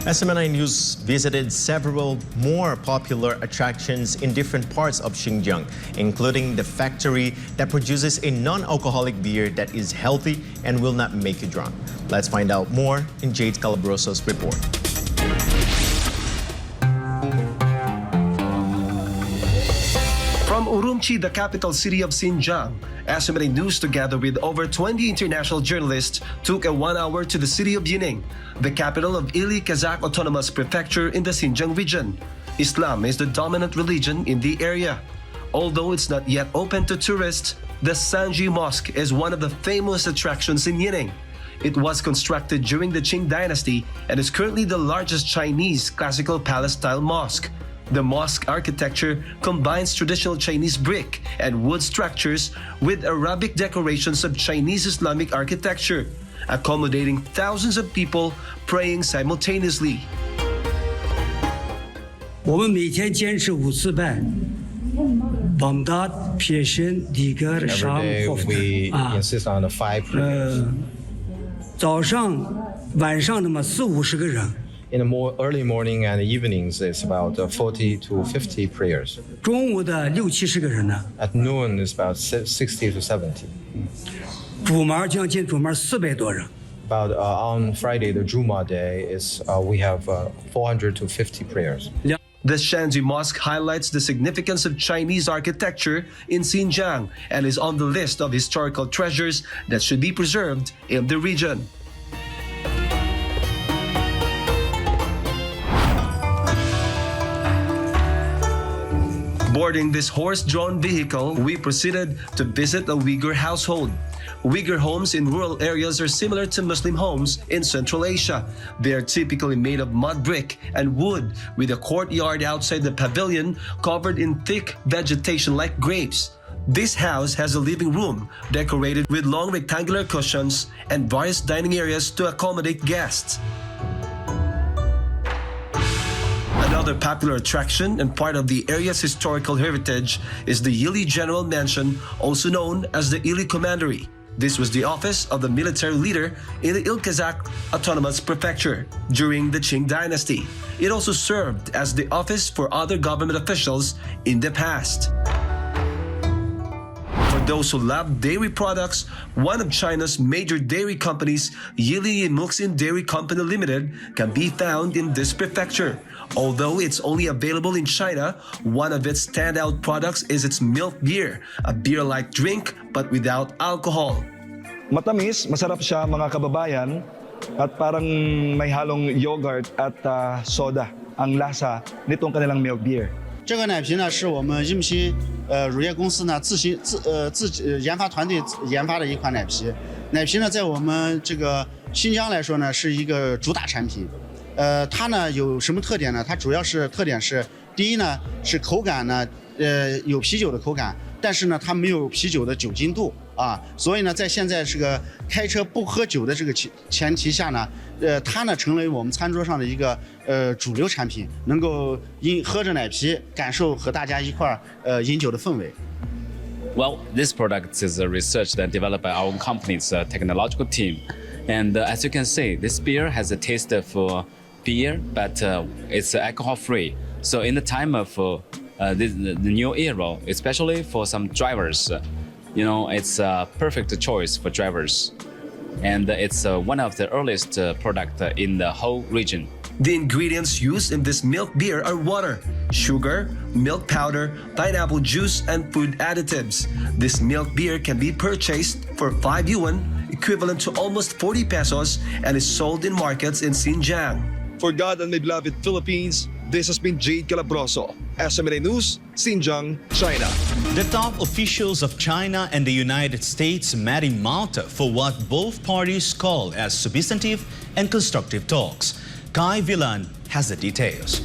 SMNI News visited several more popular attractions in different parts of Xinjiang, including the factory that produces a non-alcoholic beer that is healthy and will not make you drunk. Let's find out more in Jade Calabroso's report. From Urumqi, the capital city of Xinjiang, SMNI News, together with over 20 international journalists, took a 1 hour to the city of Jining, the capital of Ili Kazakh Autonomous Prefecture in the Xinjiang region. Islam is the dominant religion in the area. Although it's not yet open to tourists, the Sanji Mosque is one of the famous attractions in Jining. It was constructed during the Qing dynasty and is currently the largest Chinese classical palace-style mosque. The mosque architecture combines traditional Chinese brick and wood structures with Arabic decorations of Chinese Islamic architecture, accommodating thousands of people praying simultaneously. 我们每天坚持5次拜，Bamdad, Pieshin, Digar, Sham, we insist on the 5 prayers. 早上、晚上那么40-50个人。 In the early morning and evenings, it's about 40 to 50 prayers. 中午的60-70个人呢。 At noon, it's about 60 to 70. 主门将近主门400多人。 About on Friday, the Juma day, is we have 400 to 50 prayers. The Shanji Mosque highlights the significance of Chinese architecture in Xinjiang and is on the list of historical treasures that should be preserved in the region. Boarding this horse-drawn vehicle, we proceeded to visit a Uyghur household. Uyghur homes in rural areas are similar to Muslim homes in Central Asia. They are typically made of mud brick and wood, with a courtyard outside the pavilion covered in thick vegetation like grapes. This house has a living room decorated with long rectangular cushions and various dining areas to accommodate guests. Another popular attraction and part of the area's historical heritage is the Ili General Mansion, also known as the Ili Commandery. This was the office of the military leader in the Kazakh Autonomous Prefecture during the Qing dynasty. It also served as the office for other government officials in the past. For those who love dairy products, one of China's major dairy companies, Yili Muxin Dairy Company Limited, can be found in this prefecture. Although it's only available in China, one of its standout products is its milk beer, a beer-like drink but without alcohol. Matamis, masarap siya mga kababayan, at parang may halong yogurt at soda ang lasa nitong kanilang milk beer. 这个奶瓶呢，是我们印心乳业公司呢自研发团队研发的一款奶皮。奶皮呢，在我们这个新疆来说呢，是一个主打产品。它呢有什么特点呢？它主要是特点是，第一呢是口感呢，有啤酒的口感，但是呢它没有啤酒的酒精度啊，所以呢在现在这个开车不喝酒的这个前提下呢，它呢成为我们餐桌上的一个主流产品，能够喝着奶皮感受和大家一块饮酒的氛围。 Well, this product is researched and developed by our company's technological team, and as you can see, this beer has a taste of beer, but it's alcohol-free. So in the time of the new era, especially for some drivers, you know, it's a perfect choice for drivers. And it's one of the earliest product in the whole region. The ingredients used in this milk beer are water, sugar, milk powder, pineapple juice, and food additives. This milk beer can be purchased for 5 yuan, equivalent to almost 40 pesos, and is sold in markets in Xinjiang. For God and my beloved Philippines, this has been Jade Calabroso, SMNI News, Xinjiang, China. The top officials of China and the United States met in Malta for what both parties call as substantive and constructive talks. Kai Villan has the details.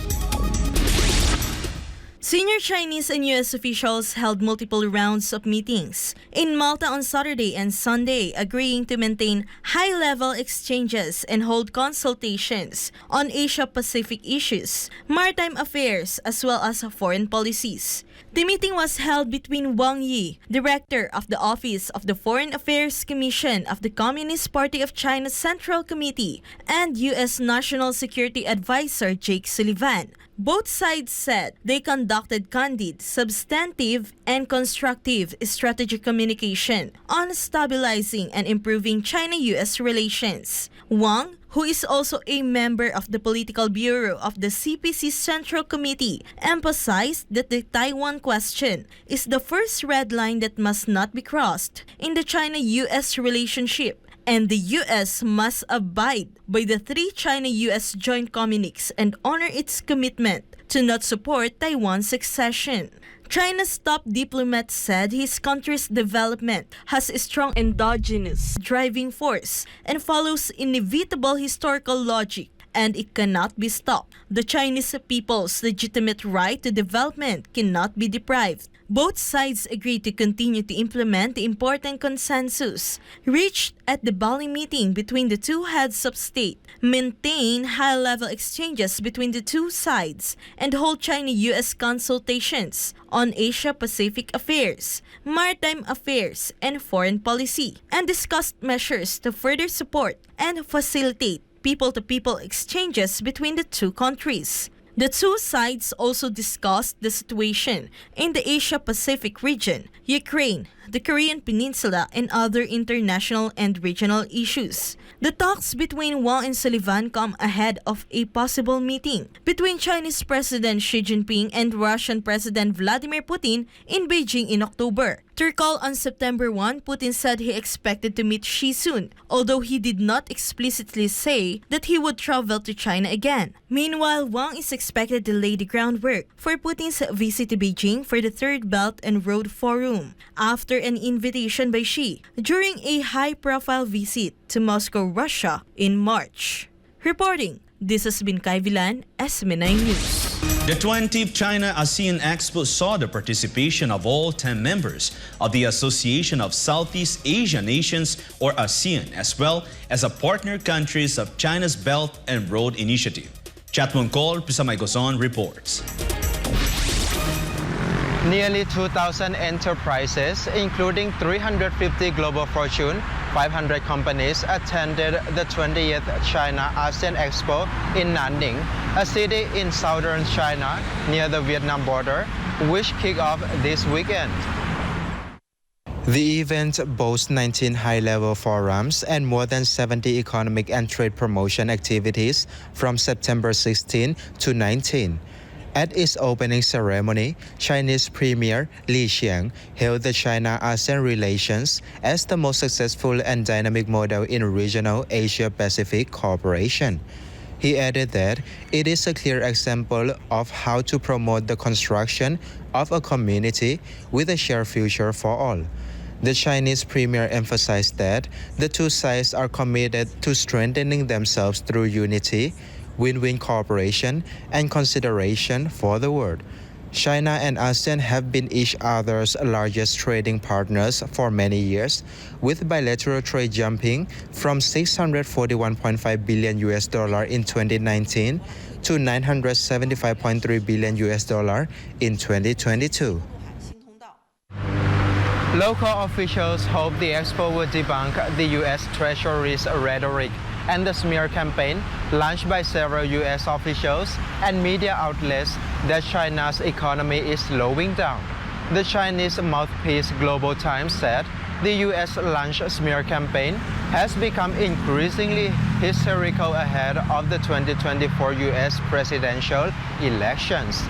Senior Chinese and U.S. officials held multiple rounds of meetings in Malta on Saturday and Sunday, agreeing to maintain high-level exchanges and hold consultations on Asia-Pacific issues, maritime affairs, as well as foreign policies. The meeting was held between Wang Yi, director of the Office of the Foreign Affairs Commission of the Communist Party of China's Central Committee, and U.S. National Security Advisor Jake Sullivan. Both sides said they conducted candid, substantive, and constructive strategic communication on stabilizing and improving China-U.S. relations. Wang, who is also a member of the Political Bureau of the CPC Central Committee, emphasized that the Taiwan question is the first red line that must not be crossed in the China-U.S. relationship, and the U.S. must abide by the 3 China-U.S. joint communiques and honor its commitment to not support Taiwan's succession. China's top diplomat said his country's development has a strong endogenous driving force and follows inevitable historical logic, and it cannot be stopped. The Chinese people's legitimate right to development cannot be deprived. Both sides agreed to continue to implement the important consensus reached at the Bali meeting between the two heads of state, maintain high-level exchanges between the two sides, and hold China-U.S. consultations on Asia-Pacific affairs, maritime affairs, and foreign policy, and discussed measures to further support and facilitate people-to-people exchanges between the two countries. The two sides also discussed the situation in the Asia-Pacific region, Ukraine, the Korean Peninsula, and other international and regional issues. The talks between Wang and Sullivan come ahead of a possible meeting between Chinese President Xi Jinping and Russian President Vladimir Putin in Beijing in October. To recall, on September 1, Putin said he expected to meet Xi soon, although he did not explicitly say that he would travel to China again. Meanwhile, Wang is expected to lay the groundwork for Putin's visit to Beijing for the Third Belt and Road Forum, after an invitation by Xi during a high-profile visit to Moscow, Russia in March. Reporting, this has been Kai Vilan, SMNI News. The 20th China ASEAN Expo saw the participation of all 10 members of the Association of Southeast Asian Nations, or ASEAN, as well as a partner countries of China's Belt and Road Initiative. Chatmon Kol Pisamay Gozon reports. Nearly 2,000 enterprises, including 350 global Fortune 500 companies, attended the 20th China ASEAN Expo in Nanning, a city in southern China near the Vietnam border, which kicked off this weekend. The event boasts 19 high-level forums and more than 70 economic and trade promotion activities from September 16 to 19. At its opening ceremony, Chinese Premier Li Qiang hailed the China-ASEAN relations as the most successful and dynamic model in regional Asia-Pacific cooperation. He added that it is a clear example of how to promote the construction of a community with a shared future for all. The Chinese premier emphasized that the two sides are committed to strengthening themselves through unity, win-win cooperation, and consideration for the world. China and ASEAN have been each other's largest trading partners for many years, with bilateral trade jumping from $641.5 billion in 2019 to $975.3 billion in 2022. Local officials hope the expo will debunk the U.S. Treasury's rhetoric and the smear campaign launched by several U.S. officials and media outlets that China's economy is slowing down. The Chinese mouthpiece Global Times said the U.S. launched smear campaign has become increasingly hysterical ahead of the 2024 U.S. presidential elections.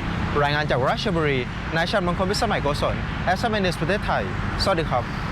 รายงานจากราชบุรี นายชันมงคล วิสมัยโกศล SMNI ประเทศไทย สวัสดีครับ